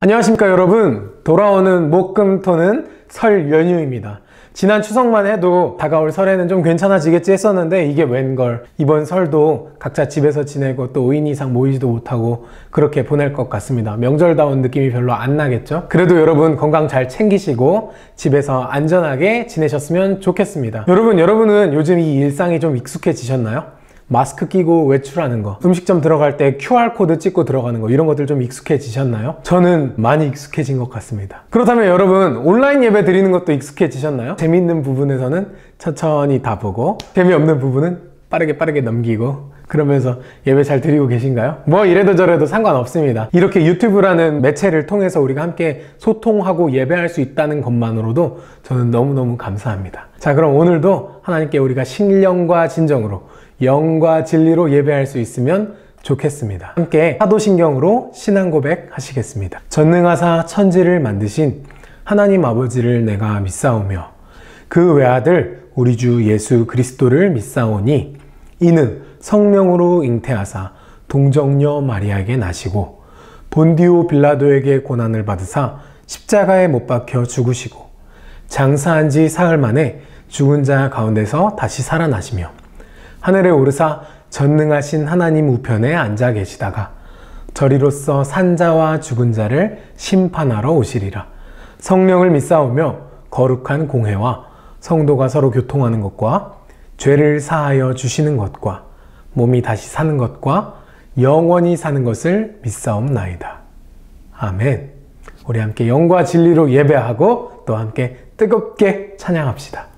안녕하십니까 여러분. 돌아오는 목금토는 설 연휴입니다. 지난 추석만 해도 다가올 설에는 좀 괜찮아지겠지 했었는데 이게 웬걸, 이번 설도 각자 집에서 지내고 또 5인 이상 모이지도 못하고 그렇게 보낼 것 같습니다. 명절다운 느낌이 별로 안 나겠죠? 그래도 여러분 건강 잘 챙기시고 집에서 안전하게 지내셨으면 좋겠습니다. 여러분은 요즘 이 일상이 좀 익숙해지셨나요? 마스크 끼고 외출하는 거, 음식점 들어갈 때 QR코드 찍고 들어가는 거, 이런 것들 좀 익숙해지셨나요? 저는 많이 익숙해진 것 같습니다. 그렇다면 여러분, 온라인 예배 드리는 것도 익숙해지셨나요? 재미있는 부분에서는 천천히 다 보고 재미없는 부분은 빠르게 넘기고 그러면서 예배 잘 드리고 계신가요? 뭐 이래도 저래도 상관없습니다. 이렇게 유튜브라는 매체를 통해서 우리가 함께 소통하고 예배할 수 있다는 것만으로도 저는 너무너무 감사합니다. 자, 그럼 오늘도 하나님께 우리가 신령과 진정으로, 영과 진리로 예배할 수 있으면 좋겠습니다. 함께 사도신경으로 신앙 고백 하시겠습니다. 전능하사 천지를 만드신 하나님 아버지를 내가 믿사오며 그 외아들 우리 주 예수 그리스도를 믿사오니 이는 성령으로 잉태하사 동정녀 마리아에게 나시고 본디오 빌라도에게 고난을 받으사 십자가에 못 박혀 죽으시고 장사한 지 사흘 만에 죽은 자 가운데서 다시 살아나시며 하늘에 오르사 전능하신 하나님 우편에 앉아 계시다가 저리로서 산자와 죽은 자를 심판하러 오시리라. 성령을 믿사오며 거룩한 공회와 성도가 서로 교통하는 것과 죄를 사하여 주시는 것과 몸이 다시 사는 것과 영원히 사는 것을 믿사옵나이다. 아멘. 우리 함께 영과 진리로 예배하고 또 함께 뜨겁게 찬양합시다.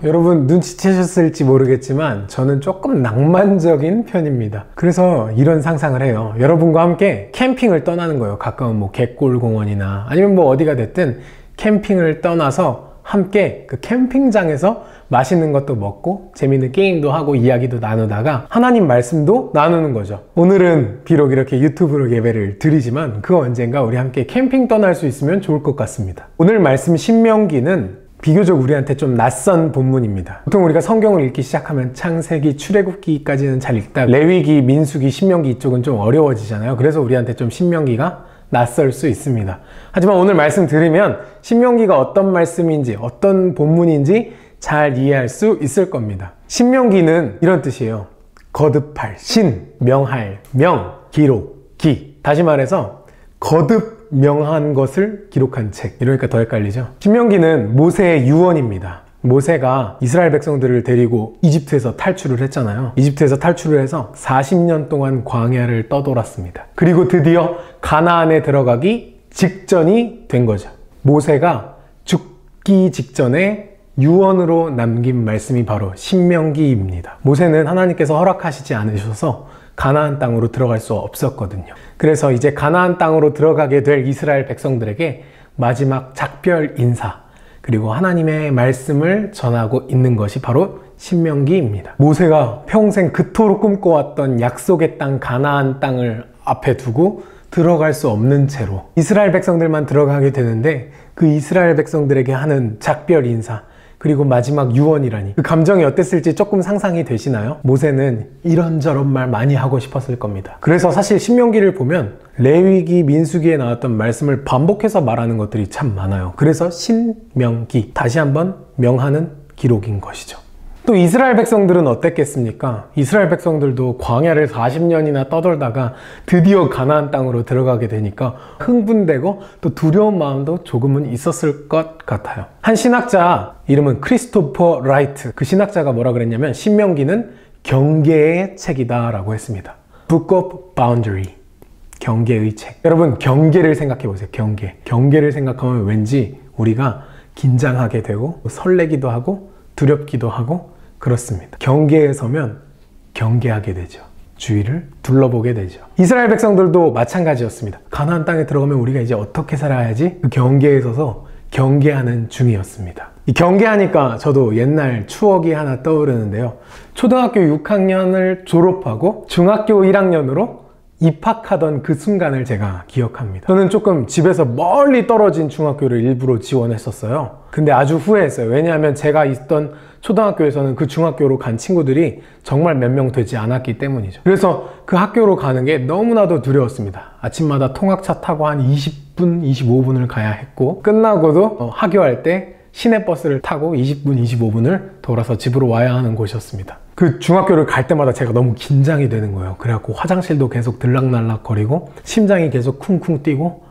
여러분 눈치채셨을지 모르겠지만 저는 조금 낭만적인 편입니다. 그래서 이런 상상을 해요. 여러분과 함께 캠핑을 떠나는 거예요. 가까운 뭐 갯골공원이나 아니면 뭐 어디가 됐든 캠핑을 떠나서 함께 그 캠핑장에서 맛있는 것도 먹고 재밌는 게임도 하고 이야기도 나누다가 하나님 말씀도 나누는 거죠. 오늘은 비록 이렇게 유튜브로 예배를 드리지만 그 언젠가 우리 함께 캠핑 떠날 수 있으면 좋을 것 같습니다. 오늘 말씀 신명기는 비교적 우리한테 좀 낯선 본문입니다. 보통 우리가 성경을 읽기 시작하면 창세기, 출애굽기까지는 잘 읽다 레위기, 민수기, 신명기 이쪽은 좀 어려워지잖아요. 그래서 우리한테 좀 신명기가 낯설 수 있습니다. 하지만 오늘 말씀 들으면 신명기가 어떤 말씀인지 어떤 본문인지 잘 이해할 수 있을 겁니다. 신명기는 이런 뜻이에요. 거듭할, 신, 명할, 명, 기록, 기. 다시 말해서 거듭 명한 것을 기록한 책. 이러니까 더 헷갈리죠. 신명기는 모세의 유언입니다. 모세가 이스라엘 백성들을 데리고 이집트에서 탈출을 했잖아요. 이집트에서 탈출을 해서 40년 동안 광야를 떠돌았습니다. 그리고 드디어 가나안에 들어가기 직전이 된 거죠. 모세가 죽기 직전에 유언으로 남긴 말씀이 바로 신명기입니다. 모세는 하나님께서 허락하시지 않으셔서 가나안 땅으로 들어갈 수 없었거든요. 그래서 이제 가나안 땅으로 들어가게 될 이스라엘 백성들에게 마지막 작별 인사, 그리고 하나님의 말씀을 전하고 있는 것이 바로 신명기입니다. 모세가 평생 그토록 꿈꿔왔던 약속의 땅 가나안 땅을 앞에 두고 들어갈 수 없는 채로 이스라엘 백성들만 들어가게 되는데 그 이스라엘 백성들에게 하는 작별 인사, 그리고 마지막 유언이라니 그 감정이 어땠을지 조금 상상이 되시나요? 모세는 이런저런 말 많이 하고 싶었을 겁니다. 그래서 사실 신명기를 보면 레위기, 민수기에 나왔던 말씀을 반복해서 말하는 것들이 참 많아요. 그래서 신명기, 다시 한번 명하는 기록인 것이죠. 또 이스라엘 백성들은 어땠겠습니까? 이스라엘 백성들도 광야를 40년이나 떠돌다가 드디어 가나안 땅으로 들어가게 되니까 흥분되고 또 두려운 마음도 조금은 있었을 것 같아요. 한 신학자 이름은 크리스토퍼 라이트, 그 신학자가 뭐라 그랬냐면 신명기는 경계의 책이다 라고 했습니다. Book of Boundary, 경계의 책. 여러분 경계를 생각해 보세요. 경계를 생각하면 왠지 우리가 긴장하게 되고 설레기도 하고 두렵기도 하고 그렇습니다. 경계에 서면 경계하게 되죠. 주위를 둘러보게 되죠. 이스라엘 백성들도 마찬가지였습니다. 가나안 땅에 들어가면 우리가 이제 어떻게 살아야지? 그 경계에 서서 경계하는 중이었습니다. 이 경계하니까 저도 옛날 추억이 하나 떠오르는데요. 초등학교 6학년을 졸업하고 중학교 1학년으로 입학하던 그 순간을 제가 기억합니다. 저는 조금 집에서 멀리 떨어진 중학교를 일부러 지원했었어요. 근데 아주 후회했어요. 왜냐하면 제가 있던 초등학교에서는 그 중학교로 간 친구들이 정말 몇 명 되지 않았기 때문이죠. 그래서 그 학교로 가는 게 너무나도 두려웠습니다. 아침마다 통학차 타고 한 20분, 25분을 가야 했고 끝나고도 하교할 때 시내버스를 타고 20분, 25분을 돌아서 집으로 와야 하는 곳이었습니다. 그 중학교를 갈 때마다 제가 너무 긴장이 되는 거예요. 그래갖고 화장실도 계속 들락날락 거리고 심장이 계속 쿵쿵 뛰고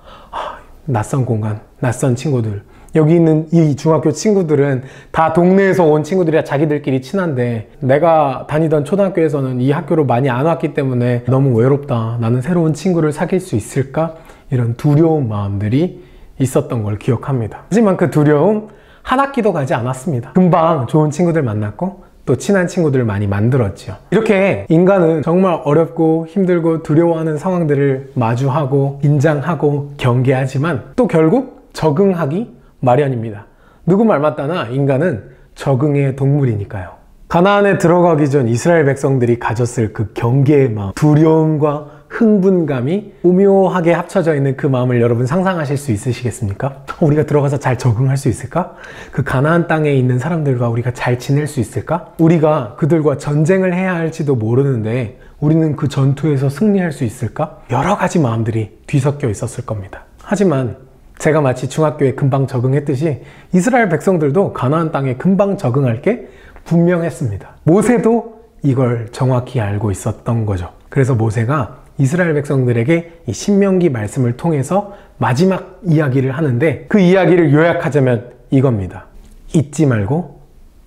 낯선 공간, 낯선 친구들. 여기 있는 이 중학교 친구들은 다 동네에서 온 친구들이라 자기들끼리 친한데 내가 다니던 초등학교에서는 이 학교로 많이 안 왔기 때문에 너무 외롭다. 나는 새로운 친구를 사귈 수 있을까? 이런 두려운 마음들이 있었던 걸 기억합니다. 하지만 그 두려움 한 학기도 가지 않았습니다. 금방 좋은 친구들 만났고 또 친한 친구들을 많이 만들었죠. 이렇게 인간은 정말 어렵고 힘들고 두려워하는 상황들을 마주하고 긴장하고 경계하지만 또 결국 적응하기 마련입니다. 누구 말 맞다나 인간은 적응의 동물이니까요. 가나안에 들어가기 전 이스라엘 백성들이 가졌을 그 경계의 마음, 두려움과 흥분감이 오묘하게 합쳐져 있는 그 마음을 여러분 상상하실 수 있으시겠습니까? 우리가 들어가서 잘 적응할 수 있을까? 그 가나안 땅에 있는 사람들과 우리가 잘 지낼 수 있을까? 우리가 그들과 전쟁을 해야 할지도 모르는데 우리는 그 전투에서 승리할 수 있을까? 여러 가지 마음들이 뒤섞여 있었을 겁니다. 하지만 제가 마치 중학교에 금방 적응했듯이 이스라엘 백성들도 가나안 땅에 금방 적응할 게 분명했습니다. 모세도 이걸 정확히 알고 있었던 거죠. 그래서 모세가 이스라엘 백성들에게 이 신명기 말씀을 통해서 마지막 이야기를 하는데 그 이야기를 요약하자면 이겁니다. 잊지 말고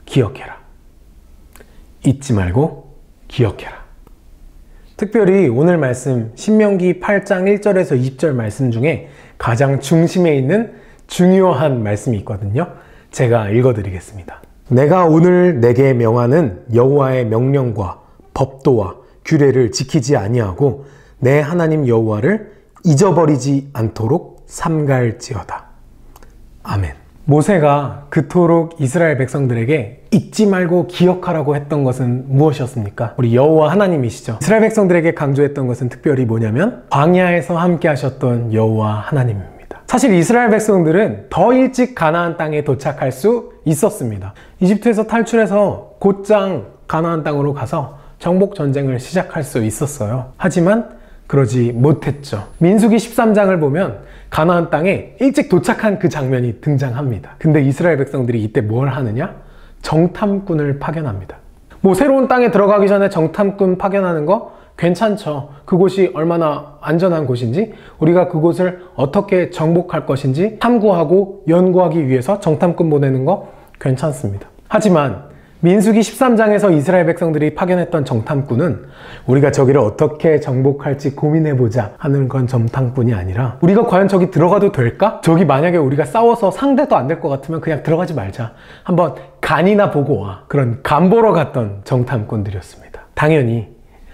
기억해라. 잊지 말고 기억해라. 특별히 오늘 말씀 신명기 8장 1절에서 20절 말씀 중에 가장 중심에 있는 중요한 말씀이 있거든요. 제가 읽어드리겠습니다. 내가 오늘 내게 명하는 여호와의 명령과 법도와 규례를 지키지 아니하고 내 하나님 여호와를 잊어버리지 않도록 삼가할지어다. 아멘. 모세가 그토록 이스라엘 백성들에게 잊지 말고 기억하라고 했던 것은 무엇이었습니까? 우리 여호와 하나님이시죠. 이스라엘 백성들에게 강조했던 것은 특별히 뭐냐면 광야에서 함께 하셨던 여호와 하나님입니다. 사실 이스라엘 백성들은 더 일찍 가나안 땅에 도착할 수 있었습니다. 이집트에서 탈출해서 곧장 가나안 땅으로 가서 정복 전쟁을 시작할 수 있었어요. 하지만 그러지 못했죠. 민수기 13장을 보면 가나안 땅에 일찍 도착한 그 장면이 등장합니다. 근데 이스라엘 백성들이 이때 뭘 하느냐? 정탐꾼을 파견합니다. 뭐 새로운 땅에 들어가기 전에 정탐꾼 파견하는 거 괜찮죠. 그곳이 얼마나 안전한 곳인지, 우리가 그곳을 어떻게 정복할 것인지 탐구하고 연구하기 위해서 정탐꾼 보내는 거 괜찮습니다. 하지만 민수기 13장에서 이스라엘 백성들이 파견했던 정탐꾼은 우리가 저기를 어떻게 정복할지 고민해보자 하는 그런 정탐꾼이 아니라, 우리가 과연 저기 들어가도 될까? 저기 만약에 우리가 싸워서 상대도 안 될 것 같으면 그냥 들어가지 말자, 한번 간이나 보고 와, 그런 간 보러 갔던 정탐꾼들이었습니다. 당연히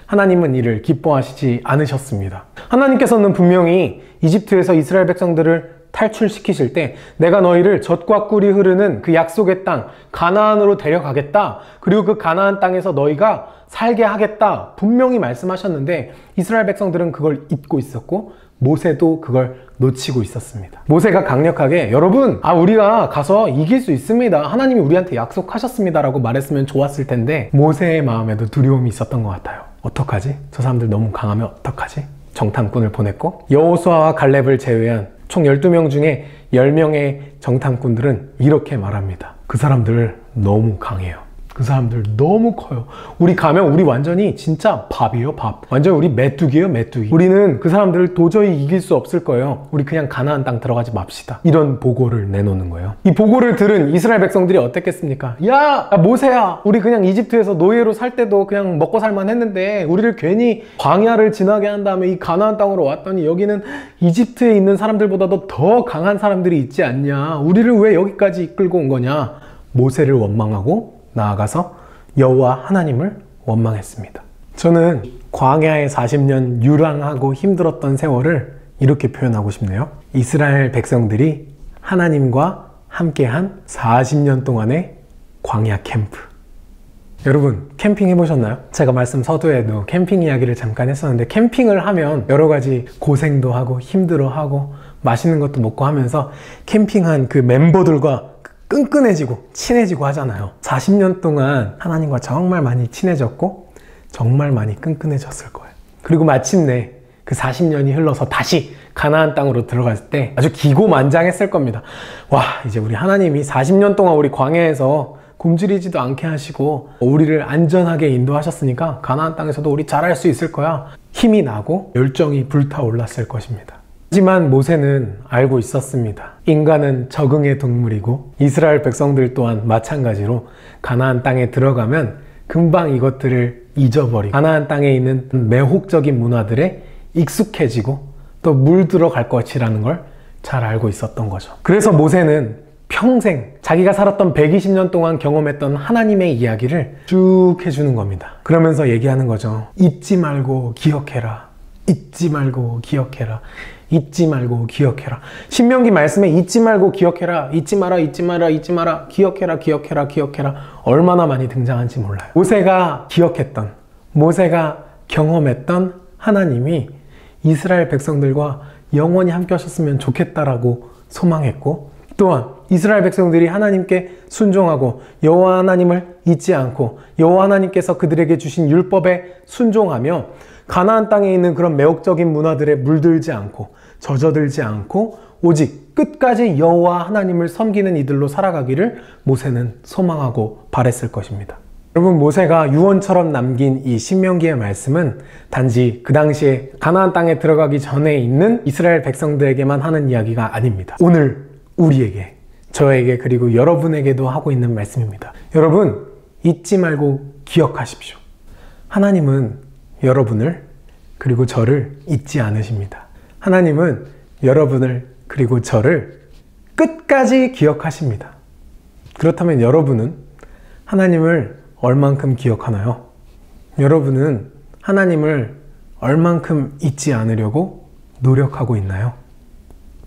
하나님은 이를 기뻐하시지 않으셨습니다. 하나님께서는 분명히 이집트에서 이스라엘 백성들을 탈출시키실 때 내가 너희를 젖과 꿀이 흐르는 그 약속의 땅 가나안으로 데려가겠다, 그리고 그 가나안 땅에서 너희가 살게 하겠다 분명히 말씀하셨는데, 이스라엘 백성들은 그걸 잊고 있었고 모세도 그걸 놓치고 있었습니다. 모세가 강력하게 여러분, 우리가 가서 이길 수 있습니다, 하나님이 우리한테 약속하셨습니다 라고 말했으면 좋았을 텐데, 모세의 마음에도 두려움이 있었던 것 같아요. 어떡하지? 저 사람들 너무 강하면 어떡하지? 정탐꾼을 보냈고, 여호수아와 갈렙을 제외한 총 12명 중에 10명의 정탐꾼들은 이렇게 말합니다. 그 사람들 너무 강해요. 그 사람들 너무 커요. 우리 가면 우리 완전히 진짜 밥이에요, 밥. 완전 우리 메뚜기예요, 메뚜기. 우리는 그 사람들을 도저히 이길 수 없을 거예요. 우리 그냥 가나안 땅 들어가지 맙시다. 이런 보고를 내놓는 거예요. 이 보고를 들은 이스라엘 백성들이 어땠겠습니까? 야, 모세야, 우리 그냥 이집트에서 노예로 살 때도 그냥 먹고 살만 했는데 우리를 괜히 광야를 지나게 한 다음에 이 가나안 땅으로 왔더니 여기는 이집트에 있는 사람들보다도 더 강한 사람들이 있지 않냐? 우리를 왜 여기까지 이끌고 온 거냐? 모세를 원망하고 나아가서 여호와 하나님을 원망했습니다. 저는 광야에 40년 유랑하고 힘들었던 세월을 이렇게 표현하고 싶네요. 이스라엘 백성들이 하나님과 함께한 40년 동안의 광야 캠프. 여러분, 캠핑 해보셨나요? 제가 말씀 서두에도 캠핑 이야기를 잠깐 했었는데, 캠핑을 하면 여러 가지 고생도 하고 힘들어하고 맛있는 것도 먹고 하면서 캠핑한 그 멤버들과 끈끈해지고 친해지고 하잖아요. 40년 동안 하나님과 정말 많이 친해졌고 정말 많이 끈끈해졌을 거예요. 그리고 마침내 그 40년이 흘러서 다시 가나안 땅으로 들어갔을 때 아주 기고만장했을 겁니다. 와, 이제 우리 하나님이 40년 동안 우리 광야에서 굶주리지도 않게 하시고 우리를 안전하게 인도하셨으니까 가나안 땅에서도 우리 잘할 수 있을 거야. 힘이 나고 열정이 불타올랐을 것입니다. 하지만 모세는 알고 있었습니다. 인간은 적응의 동물이고 이스라엘 백성들 또한 마찬가지로 가나안 땅에 들어가면 금방 이것들을 잊어버리고 가나안 땅에 있는 매혹적인 문화들에 익숙해지고 또 물들어갈 것이라는 걸 잘 알고 있었던 거죠. 그래서 모세는 평생 자기가 살았던 120년 동안 경험했던 하나님의 이야기를 쭉 해주는 겁니다. 그러면서 얘기하는 거죠. 잊지 말고 기억해라. 잊지 말고 기억해라. 잊지 말고 기억해라. 신명기 말씀에 잊지 말고 기억해라, 잊지 마라, 잊지 마라, 잊지 마라, 기억해라, 기억해라, 기억해라 얼마나 많이 등장한지 몰라요. 모세가 기억했던, 모세가 경험했던 하나님이 이스라엘 백성들과 영원히 함께 하셨으면 좋겠다라고 소망했고, 또한 이스라엘 백성들이 하나님께 순종하고 여호와 하나님을 잊지 않고 여호와 하나님께서 그들에게 주신 율법에 순종하며 가나안 땅에 있는 그런 매혹적인 문화들에 물들지 않고 젖어들지 않고 오직 끝까지 여호와 하나님을 섬기는 이들로 살아가기를 모세는 소망하고 바랬을 것입니다. 여러분, 모세가 유언처럼 남긴 이 신명기의 말씀은 단지 그 당시에 가나안 땅에 들어가기 전에 있는 이스라엘 백성들에게만 하는 이야기가 아닙니다. 오늘 우리에게, 저에게, 그리고 여러분에게도 하고 있는 말씀입니다. 여러분, 잊지 말고 기억하십시오. 하나님은 여러분을 그리고 저를 잊지 않으십니다. 하나님은 여러분을 그리고 저를 끝까지 기억하십니다. 그렇다면 여러분은 하나님을 얼만큼 기억하나요? 여러분은 하나님을 얼만큼 잊지 않으려고 노력하고 있나요?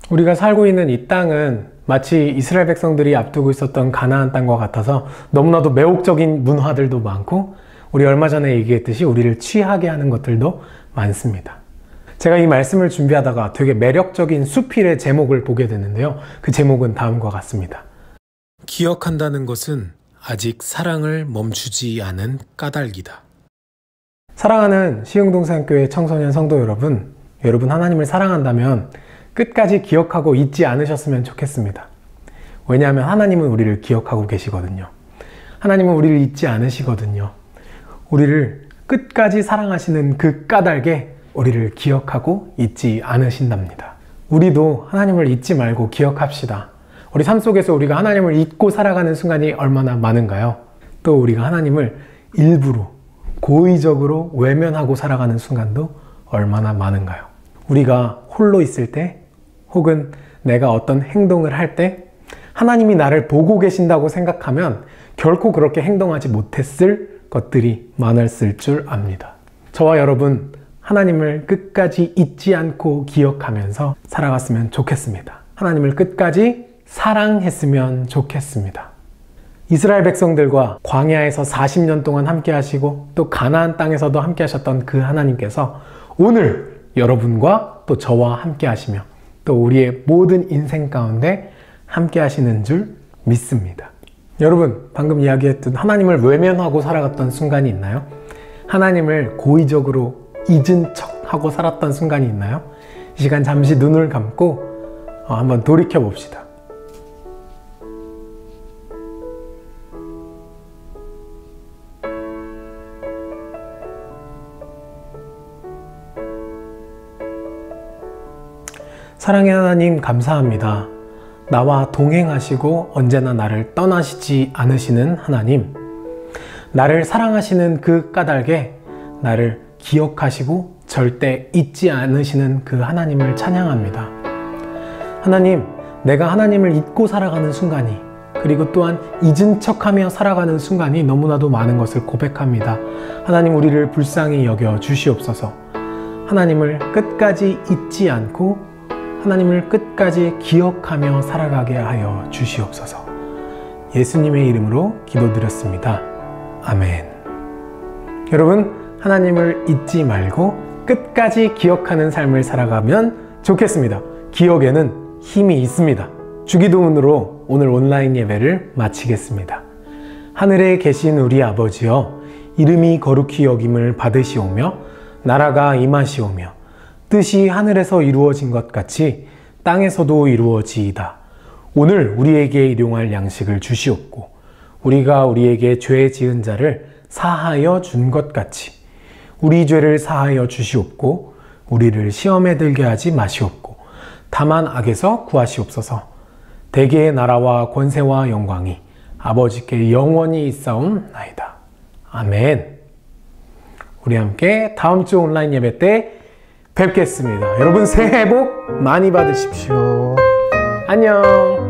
우리가 살고 있는 이 땅은 마치 이스라엘 백성들이 앞두고 있었던 가나안 땅과 같아서 너무나도 매혹적인 문화들도 많고, 우리 얼마 전에 얘기했듯이 우리를 취하게 하는 것들도 많습니다. 제가 이 말씀을 준비하다가 되게 매력적인 수필의 제목을 보게 됐는데요. 그 제목은 다음과 같습니다. 기억한다는 것은 아직 사랑을 멈추지 않은 까닭이다. 사랑하는 시흥동산교회 청소년 성도 여러분, 여러분 하나님을 사랑한다면 끝까지 기억하고 잊지 않으셨으면 좋겠습니다. 왜냐하면 하나님은 우리를 기억하고 계시거든요. 하나님은 우리를 잊지 않으시거든요. 우리를 끝까지 사랑하시는 그 까닭에 우리를 기억하고 잊지 않으신답니다. 우리도 하나님을 잊지 말고 기억합시다. 우리 삶 속에서 우리가 하나님을 잊고 살아가는 순간이 얼마나 많은가요? 또 우리가 하나님을 일부러 고의적으로 외면하고 살아가는 순간도 얼마나 많은가요? 우리가 홀로 있을 때 혹은 내가 어떤 행동을 할 때 하나님이 나를 보고 계신다고 생각하면 결코 그렇게 행동하지 못했을 것들이 많았을 줄 압니다. 저와 여러분 하나님을 끝까지 잊지 않고 기억하면서 살아갔으면 좋겠습니다. 하나님을 끝까지 사랑했으면 좋겠습니다. 이스라엘 백성들과 광야에서 40년 동안 함께 하시고 또 가나안 땅에서도 함께 하셨던 그 하나님께서 오늘 여러분과 또 저와 함께 하시며 또 우리의 모든 인생 가운데 함께 하시는 줄 믿습니다. 여러분 방금 이야기했던 하나님을 외면하고 살아갔던 순간이 있나요? 하나님을 고의적으로 잊은 척하고 살았던 순간이 있나요? 이 시간 잠시 눈을 감고 한번 돌이켜 봅시다. 사랑의 하나님 감사합니다. 나와 동행하시고 언제나 나를 떠나시지 않으시는 하나님, 나를 사랑하시는 그 까닭에 나를 기억하시고 절대 잊지 않으시는 그 하나님을 찬양합니다. 하나님, 내가 하나님을 잊고 살아가는 순간이 그리고 또한 잊은 척하며 살아가는 순간이 너무나도 많은 것을 고백합니다. 하나님 우리를 불쌍히 여겨 주시옵소서. 하나님을 끝까지 잊지 않고 하나님을 끝까지 기억하며 살아가게 하여 주시옵소서. 예수님의 이름으로 기도드렸습니다. 아멘. 여러분, 하나님을 잊지 말고 끝까지 기억하는 삶을 살아가면 좋겠습니다. 기억에는 힘이 있습니다. 주기도문으로 오늘 온라인 예배를 마치겠습니다. 하늘에 계신 우리 아버지여, 이름이 거룩히 여김을 받으시오며 나라가 임하시오며 뜻이 하늘에서 이루어진 것 같이 땅에서도 이루어지이다. 오늘 우리에게 일용할 양식을 주시옵고 우리가 우리에게 죄 지은 자를 사하여 준 것 같이 우리 죄를 사하여 주시옵고 우리를 시험에 들게 하지 마시옵고 다만 악에서 구하시옵소서. 대개의 나라와 권세와 영광이 아버지께 영원히 있사옵나이다. 아멘. 우리 함께 다음 주 온라인 예배 때 뵙겠습니다. 여러분 새해 복 많이 받으십시오. 안녕.